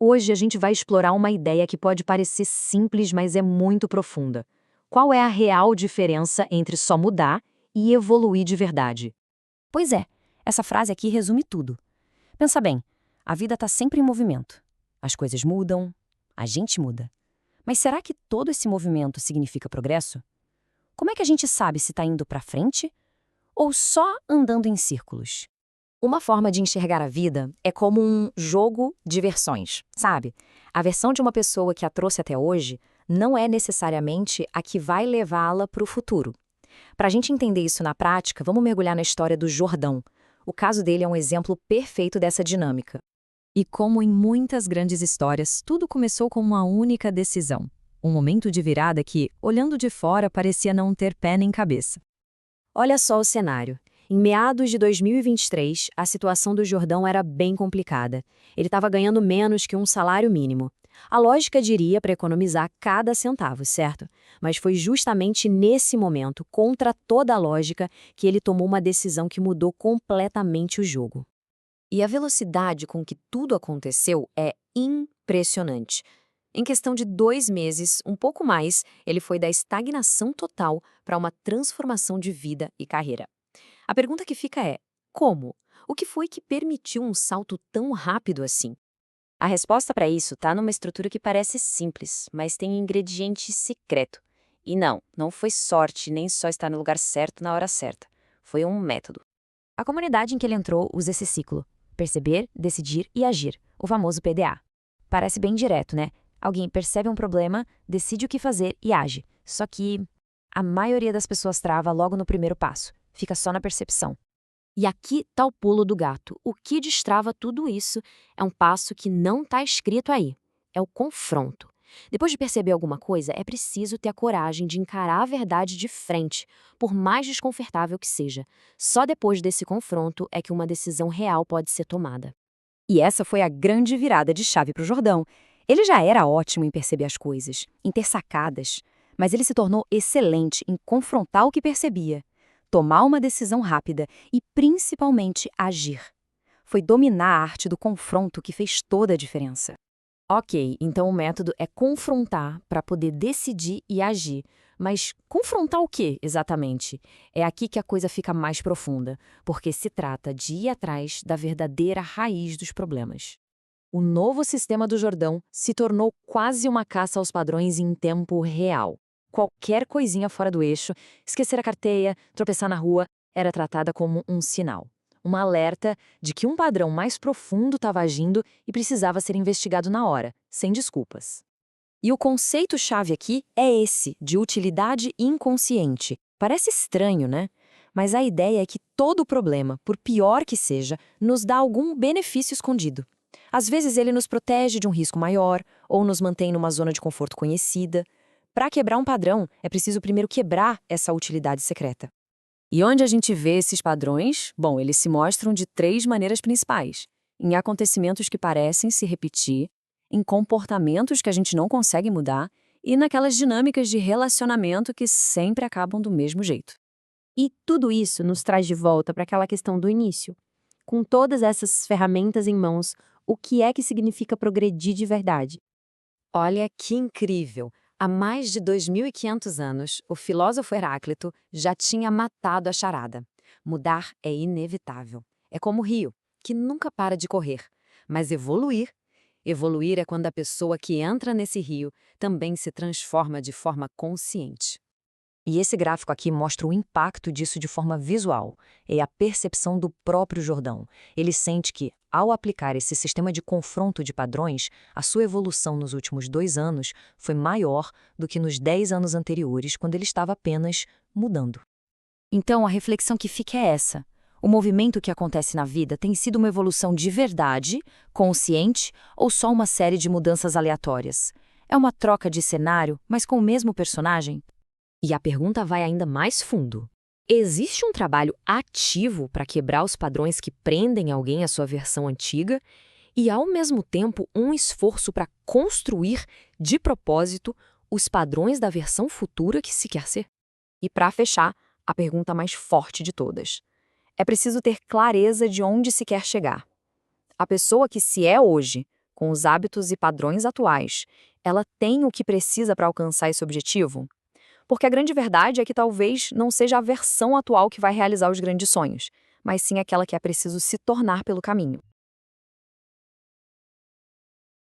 Hoje a gente vai explorar uma ideia que pode parecer simples, mas é muito profunda. Qual é a real diferença entre só mudar e evoluir de verdade? Pois é, essa frase aqui resume tudo. Pensa bem, a vida está sempre em movimento. As coisas mudam, a gente muda. Mas será que todo esse movimento significa progresso? Como é que a gente sabe se está indo para frente ou só andando em círculos? Uma forma de enxergar a vida é como um jogo de versões, sabe? A versão de uma pessoa que a trouxe até hoje não é necessariamente a que vai levá-la para o futuro. Para a gente entender isso na prática, vamos mergulhar na história do Jordão. O caso dele é um exemplo perfeito dessa dinâmica. E como em muitas grandes histórias, tudo começou com uma única decisão. Um momento de virada que, olhando de fora, parecia não ter pé nem cabeça. Olha só o cenário. Em meados de 2023, a situação do Jordão era bem complicada. Ele estava ganhando menos que um salário mínimo. A lógica diria para economizar cada centavo, certo? Mas foi justamente nesse momento, contra toda a lógica, que ele tomou uma decisão que mudou completamente o jogo. E a velocidade com que tudo aconteceu é impressionante. Em questão de 2 meses, um pouco mais, ele foi da estagnação total para uma transformação de vida e carreira. A pergunta que fica é: como? O que foi que permitiu um salto tão rápido assim? A resposta para isso está numa estrutura que parece simples, mas tem um ingrediente secreto. E não foi sorte nem só estar no lugar certo na hora certa. Foi um método. A comunidade em que ele entrou usa esse ciclo: perceber, decidir e agir, o famoso PDA. Parece bem direto, né? Alguém percebe um problema, decide o que fazer e age. Só que a maioria das pessoas trava logo no primeiro passo, fica só na percepção. E aqui está o pulo do gato. O que destrava tudo isso é um passo que não está escrito aí. É o confronto. Depois de perceber alguma coisa, é preciso ter a coragem de encarar a verdade de frente, por mais desconfortável que seja. Só depois desse confronto é que uma decisão real pode ser tomada. E essa foi a grande virada de chave para o Jordão. Ele já era ótimo em perceber as coisas, em ter sacadas, mas ele se tornou excelente em confrontar o que percebia, tomar uma decisão rápida e, principalmente, agir. Foi dominar a arte do confronto que fez toda a diferença. Ok, então o método é confrontar para poder decidir e agir. Mas confrontar o quê, exatamente? É aqui que a coisa fica mais profunda, porque se trata de ir atrás da verdadeira raiz dos problemas. O novo sistema do Jordão se tornou quase uma caça aos padrões em tempo real. Qualquer coisinha fora do eixo, esquecer a carteira, tropeçar na rua, era tratada como um sinal. Um alerta de que um padrão mais profundo estava agindo e precisava ser investigado na hora, sem desculpas. E o conceito-chave aqui é esse, de utilidade inconsciente. Parece estranho, né? Mas a ideia é que todo problema, por pior que seja, nos dá algum benefício escondido. Às vezes ele nos protege de um risco maior ou nos mantém numa zona de conforto conhecida. Para quebrar um padrão, é preciso primeiro quebrar essa utilidade secreta. E onde a gente vê esses padrões? Bom, eles se mostram de 3 maneiras principais: em acontecimentos que parecem se repetir, em comportamentos que a gente não consegue mudar e naquelas dinâmicas de relacionamento que sempre acabam do mesmo jeito. E tudo isso nos traz de volta para aquela questão do início. Com todas essas ferramentas em mãos, o que é que significa progredir de verdade? Olha que incrível! Há mais de 2.500 anos, o filósofo Heráclito já tinha matado a charada. Mudar é inevitável. É como o rio, que nunca para de correr. Mas evoluir é quando a pessoa que entra nesse rio também se transforma de forma consciente. E esse gráfico aqui mostra o impacto disso de forma visual. É a percepção do próprio Jordão. Ele sente que, ao aplicar esse sistema de confronto de padrões, a sua evolução nos últimos 2 anos foi maior do que nos 10 anos anteriores, quando ele estava apenas mudando. Então, a reflexão que fica é essa. O movimento que acontece na vida tem sido uma evolução de verdade, consciente, ou só uma série de mudanças aleatórias? É uma troca de cenário, mas com o mesmo personagem? E a pergunta vai ainda mais fundo. Existe um trabalho ativo para quebrar os padrões que prendem alguém à sua versão antiga e, ao mesmo tempo, um esforço para construir, de propósito, os padrões da versão futura que se quer ser? E para fechar, a pergunta mais forte de todas. É preciso ter clareza de onde se quer chegar. A pessoa que se é hoje, com os hábitos e padrões atuais, ela tem o que precisa para alcançar esse objetivo? Porque a grande verdade é que talvez não seja a versão atual que vai realizar os grandes sonhos, mas sim aquela que é preciso se tornar pelo caminho.